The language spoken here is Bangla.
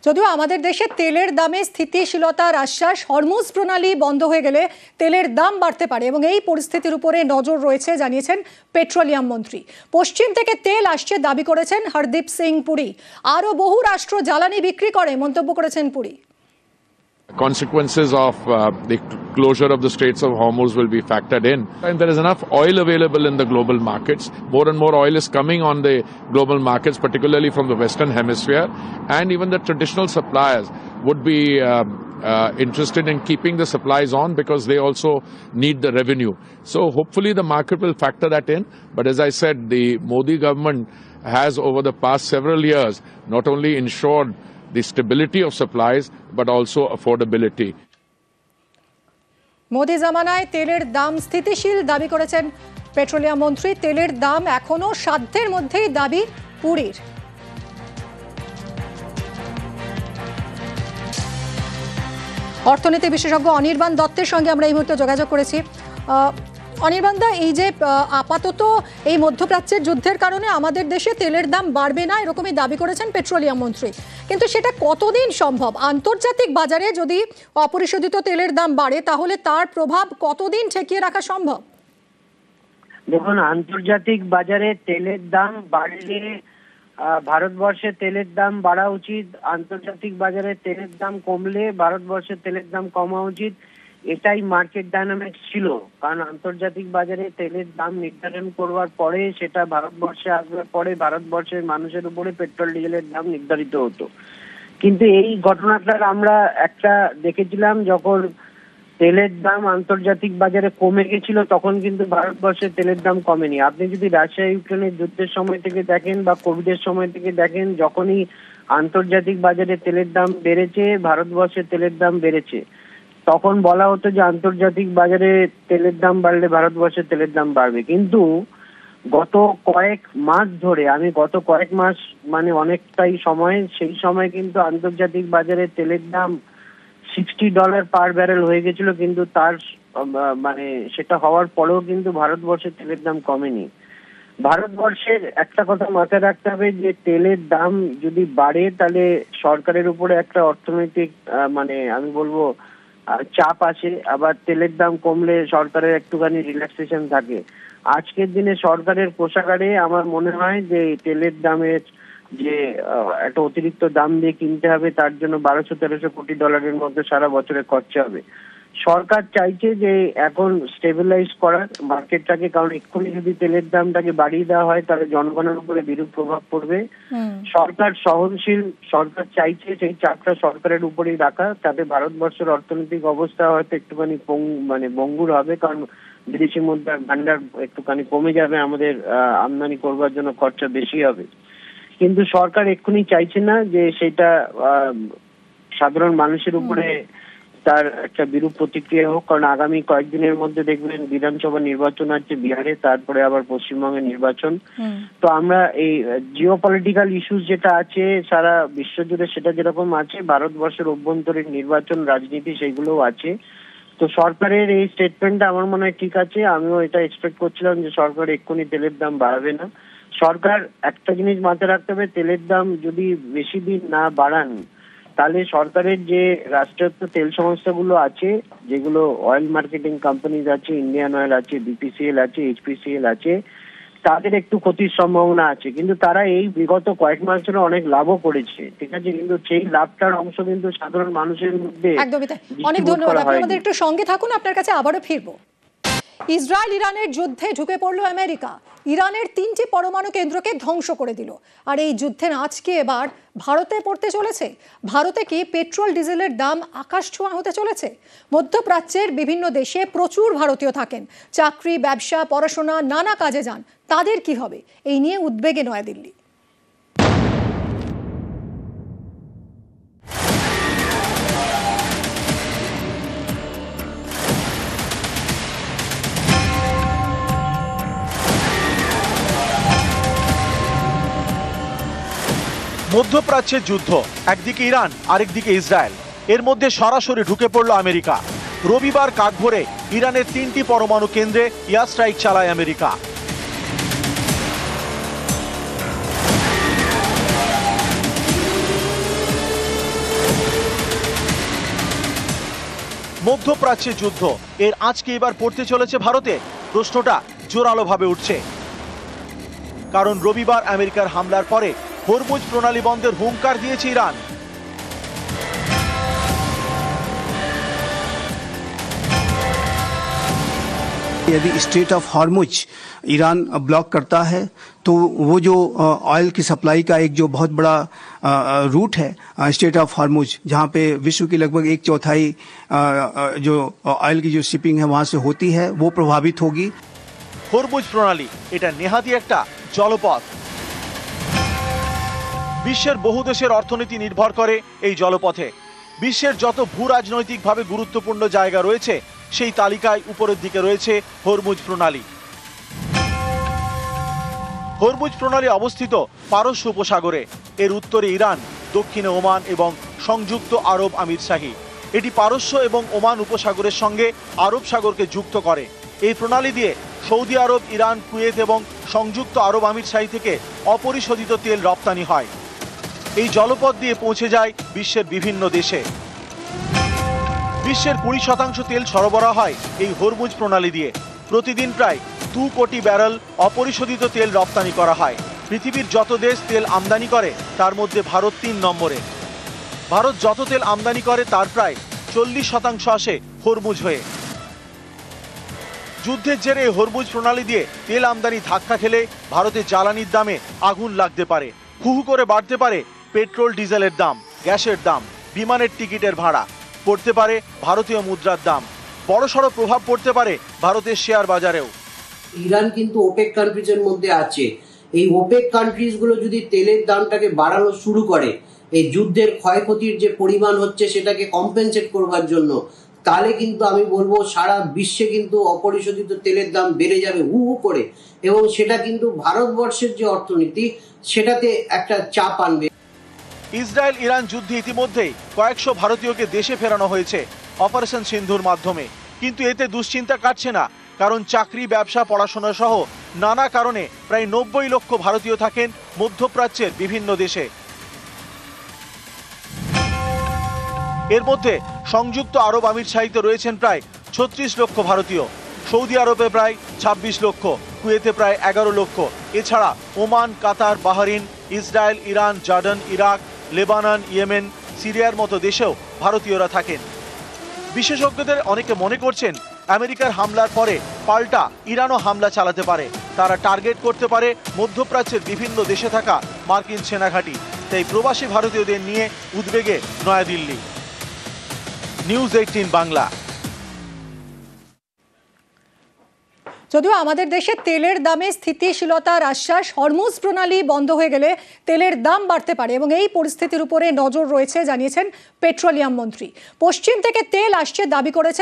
যদিও আমাদের দেশে তেলের দামে স্থিতিশীলতার আশ্বাস, হরমুজ প্রণালী বন্ধ হয়ে গেলে তেলের দাম বাড়তে পারে এবং এই পরিস্থিতির উপরে নজর রয়েছে জানিয়েছেন পেট্রোলিয়াম মন্ত্রী। পশ্চিম থেকে তেল আসছে দাবি করেছেন হরদীপ সিং পুরী। আরও বহু রাষ্ট্র জ্বালানি বিক্রি করে মন্তব্য করেছেন Puri. Consequences of the closure of the Straits of Hormuz will be factored in, and there is enough oil available in the global markets. More and more oil is coming on the global markets, particularly from the Western Hemisphere, and even the traditional suppliers would be interested in keeping the supplies on because they also need the revenue. So hopefully the market will factor that in. But as I said, the Modi government has over the past several years not only ensured the stability of supplies but also affordability. Modi জামানায় তেলের দাম স্থিতিশীল দাবি করেছেন পেট্রোলিয়াম মন্ত্রী। তেলের দাম এখনো সাধ্যের মধ্যেই দাবি পুরীর। অর্থনীতি বিশেষজ্ঞ অনির্বাণ দত্তের সঙ্গে আমরা এই মুহূর্তে যোগাযোগ করেছি। অনির্বাণ দা, এই যে আপাতত এই মধ্যপ্রাচ্যের যুদ্ধের কারণে আমাদের দেশে তেলের দাম বাড়বে না এরকমই দাবি করেছেন পেট্রোলিয়াম মন্ত্রী, কিন্তু সেটা কতদিন সম্ভব? আন্তর্জাতিক বাজারে যদি অপরিশোধিত তেলের দাম বাড়ে তাহলে তার প্রভাব কতদিন ঠেকিয়ে রাখা সম্ভব? দেখুন, আন্তর্জাতিক বাজারে তেলের দাম বাড়লে ভারতবর্ষে তেলের দাম বাড়া উচিত, আন্তর্জাতিক বাজারে তেলের দাম কমলে ভারতবর্ষের তেলের দাম কমা উচিত। এটাই মার্কেট ডায়নামিক্স ছিল, কারণ আন্তর্জাতিক বাজারে তেলের দাম নির্ধারণ করবার পরে সেটা ভারতবর্ষে আসবার পরে ভারতবর্ষের মানুষের উপরে পেট্রোল ডিজেলের দাম নির্ধারিত হতো। কিন্তু এই ঘটনাটা আমরা একটা দেখেছিলাম, যখন তেলের দাম আন্তর্জাতিক বাজারে কমে গেছিল তখন কিন্তু ভারতবর্ষের তেলের দাম কমেনি। আপনি যদি রাশিয়া ইউক্রেনের যুদ্ধের সময় থেকে দেখেন বা কোভিডের সময় থেকে দেখেন, যখনই আন্তর্জাতিক বাজারে তেলের দাম বেড়েছে ভারতবর্ষের তেলের দাম বেড়েছে। তখন বলা হতো যে আন্তর্জাতিক বাজারে তেলের দাম বাড়লে ভারতবর্ষের তেলের দাম বাড়বে, কিন্তু গত কয়েক মাস ধরে, গত কয়েক মাস মানে অনেকটাই সময়, সেই সময় কিন্তু আন্তর্জাতিক বাজারে তেলের দাম $60 পার ব্যারেল হয়ে গেছিল, কিন্তু তার মানে সেটা হওয়ার পরেও কিন্তু ভারতবর্ষের তেলের দাম কমেনি। ভারতবর্ষের একটা কথা মাথায় রাখতে হবে যে তেলের দাম যদি বাড়ে তাহলে সরকারের উপরে একটা অর্থনৈতিক মানে আমি বলবো চাপ আসে, আবার তেলের দাম কমলে সরকারের একটুখানি রিল্যাক্সেশন থাকে। আজকের দিনে সরকারের কোষাগারে আমার মনে হয় যে তেলের দামের যে একটা অতিরিক্ত দাম দিয়ে কিনতে হবে, তার জন্য $1200-1300 কোটি মধ্যে সারা বছরে খরচা হবে। সরকার চাইছে যে এখন স্টেবিলাইজ করার মার্কেটটাকে, কারণ এক্ষুনি যদি তেলের দামটাকে বাড়িয়ে দেওয়া হয় তাহলে জনগণের উপরে বিরূপ প্রভাব পড়বে। সরকার সহনশীল, সরকার চাইছে সেই চাপটা সরকারের উপরেই রাখা, তাতে ভারতবর্ষের অর্থনৈতিক অবস্থা হয়তো একটুখানি ভঙ্গুর হবে, কারণ বিদেশি মুদ্রার ভান্ডার একটুখানি কমে যাবে, আমাদের আমদানি করবার জন্য খরচা বেশি হবে। কিন্তু সরকার এক্ষুনি চাইছে না যে সেটা সাধারণ মানুষের উপরে তার একটা বিরূপ প্রতিক্রিয়া হোক, কারণ আগামী কয়েকদিনের মধ্যে দেখবেন বিধানসভা নির্বাচন আছে বিহারে, তারপরে আবার পশ্চিমবঙ্গের নির্বাচন। তো আমরা এই জিওপলিটিক্যাল ইস্যুস যেটা আছে সারা বিশ্বজুড়ে, সেটা যেরকম আছে ভারতবর্ষের অভ্যন্তরীণ নির্বাচন রাজনীতি সেগুলোও আছে। তো সরকারের এই স্টেটমেন্টটা আমার মনে হয় ঠিক আছে। আমিও এটা এক্সপেক্ট করছিলাম যে সরকার এক্ষুনি তেলের দাম বাড়াবে না। সরকার একটা জিনিস মাথায় রাখতে হবে, তেলের দাম যদি বেশি দিন না বাড়ান তাহলে সরকারের যে রাষ্ট্রায়ত্ত তেল সংস্থাগুলো আছে, যেগুলো অয়েল মার্কেটিং কোম্পানিজ আছে, ইন্ডিয়ান অয়েল আছে, বিপিসিএল আছে, এইচপিসিএল আছে, তাদের একটু ক্ষতির সম্ভাবনা আছে। কিন্তু তারা এই বিগত কয়েক মাস ধরে অনেক লাভও করেছে, ঠিক আছে, কিন্তু সেই লাভটার অংশ কিন্তু সাধারণ মানুষের মধ্যে। একদমই তাই। অনেক ধন্যবাদ, আপনি আমাদের একটু সঙ্গে থাকুন, আপনার কাছে আবারও ফিরবো। ইসরায়েল ইরানের যুদ্ধে ঢুকে পড়ল আমেরিকা। ইরানের 3টি পরমাণু কেন্দ্রকে ধ্বংস করে দিল। আর এই যুদ্ধের আজকে এবার ভারতে পড়তে চলেছে। ভারতে কি পেট্রোল ডিজেলের দাম আকাশ ছোঁয়া হতে চলেছে? মধ্যপ্রাচ্যের বিভিন্ন দেশে প্রচুর ভারতীয় থাকেন, চাকরি, ব্যবসা, পড়াশোনা, নানা কাজে যান। তাদের কি হবে এই নিয়ে উদ্বেগে নয়াদিল্লি। মধ্যপ্রাচ্যের যুদ্ধ, একদিকে ইরান আরেকদিকে ইসরায়েল, এর মধ্যে সরাসরি ঢুকে পড়ল আমেরিকা। রবিবার কাকভোরে ইরানের 3টি পরমাণু কেন্দ্রে এয়ার স্ট্রাইক চালায় আমেরিকা। মধ্যপ্রাচ্যে যুদ্ধ এর আজকে এবার পড়তে চলেছে ভারতে, প্রশ্নটা জোরালোভাবে উঠছে। কারণ রবিবার আমেরিকার হামলার পরে হরমুজ প্রণালী বন্ধের হুঙ্কার দিয়েছে ইরান। यदि straight of Hormuz Iran block करता है तो वो जो ऑयल की सप्लाई का एक जो बहुत बड़ा रूट है स्ट्रेट ऑफ हॉर्मुज, जहाँ पे विश्व की लगभग 1/4 जो ऑयल की जो शिपिंग है वहाँ से होती है, वो प्रभावित होगी। হরমুজ প্রণালী এটা নেহাতি একটা জলপথ। বিশ্বের বহু দেশের অর্থনীতি নির্ভর করে এই জলপথে। বিশ্বের যত ভূ রাজনৈতিকভাবে গুরুত্বপূর্ণ জায়গা রয়েছে সেই তালিকায় উপরের দিকে রয়েছে হরমুজ প্রণালী। হরমুজ প্রণালী অবস্থিত পারস্য উপসাগরে। এর উত্তরে ইরান, দক্ষিণে ওমান এবং সংযুক্ত আরব আমিরশাহী। এটি পারস্য এবং ওমান উপসাগরের সঙ্গে আরব সাগরকে যুক্ত করে। এই প্রণালী দিয়ে সৌদি আরব, ইরান, কুয়েত এবং সংযুক্ত আরব আমিরশাহী থেকে অপরিশোধিত তেল রপ্তানি হয়। এই জলপথ দিয়ে পৌঁছে যায় বিশ্বের বিভিন্ন দেশে। বিশ্বের 20% তেল সরবরাহ হয় এই হরমুজ প্রণালী দিয়ে। প্রতিদিন প্রায় 2 কোটি ব্যারেল অপরিশোধিত তেল রপ্তানি করা হয়। পৃথিবীর যত দেশ তেল আমদানি করে তার মধ্যে ভারত 3 নম্বরে। ভারত যত তেল আমদানি করে তার প্রায় 40% আসে হরমুজ হয়ে। যুদ্ধের জেরে হরমুজ প্রণালী দিয়ে তেল আমদানি ধাক্কা খেলে ভারতের জ্বালানির দামে আগুন লাগতে পারে। হু হু করে বাড়তে পারে পেট্রোল ডিজেলের দাম, গ্যাসের দাম, বিমানের টিকিটের ভাড়া, পড়তে পারে ভারতীয় মুদ্রার দাম। বড়সড় প্রভাব পড়তে পারে ভারতের শেয়ার বাজারেও। ইরান কিন্তু ওপেক কান্ট্রিজের মধ্যে আছে। এই ওপেক কান্ট্রিজগুলো যদি তেলের দামটাকে বাড়ানো শুরু করে, এই যুদ্ধের ক্ষয়ক্ষতির যে পরিমাণ হচ্ছে সেটাকে কম্পেনসেট করবার জন্য, তাহলে কিন্তু আমি বলবো সারা বিশ্বে কিন্তু অপরিশোধিত তেলের দাম বেড়ে যাবে হু হু করে, এবং সেটা কিন্তু ভারতবর্ষের যে অর্থনীতি সেটাতে একটা চাপ আনবে। ইসরায়েল ইরান যুদ্ধে ইতিমধ্যেই কয়েকশো ভারতীয়কে দেশে ফেরানো হয়েছে অপারেশন সিন্ধুর মাধ্যমে। কিন্তু এতে দুশ্চিন্তা কাটছে না, কারণ চাকরি, ব্যবসা, পড়াশোনা সহ নানা কারণে প্রায় 90 লক্ষ ভারতীয় থাকেন মধ্যপ্রাচ্যের বিভিন্ন দেশে। এর মধ্যে সংযুক্ত আরব আমিরশাহীতে রয়েছেন প্রায় 36 লক্ষ ভারতীয়, সৌদি আরবে প্রায় 26 লক্ষ, কুয়েতে প্রায় 11 লক্ষ। এছাড়া Oman, Qatar, Bahrain, Israel, Iran, Jordan, Iraq, Lebanon, Yemen, সিরিয়ার মতো দেশেও ভারতীয়রা থাকেন। বিশেষজ্ঞদের অনেকে মনে করছেন আমেরিকার হামলার পরে পাল্টা ইরানও হামলা চালাতে পারে। তারা টার্গেট করতে পারে মধ্যপ্রাচ্যের বিভিন্ন দেশে থাকা মার্কিন সেনাঘাঁটি। তাই প্রবাসী ভারতীয়দের নিয়ে উদ্বেগে নয়াদিল্লি। নিউজ 18 বাংলা। যদিও আমাদের দেশে তেলের দামে স্থিতিশীলতার আশ্বাস, হরমুজ প্রণালী বন্ধ হয়ে গেলে তেলের দাম বাড়তে পারে এবং এই পরিস্থিতির উপরে নজর রয়েছে জানিয়েছেন পেট্রোলিয়াম মন্ত্রী। পশ্চিম থেকে তেল আসছে দাবি করেছেন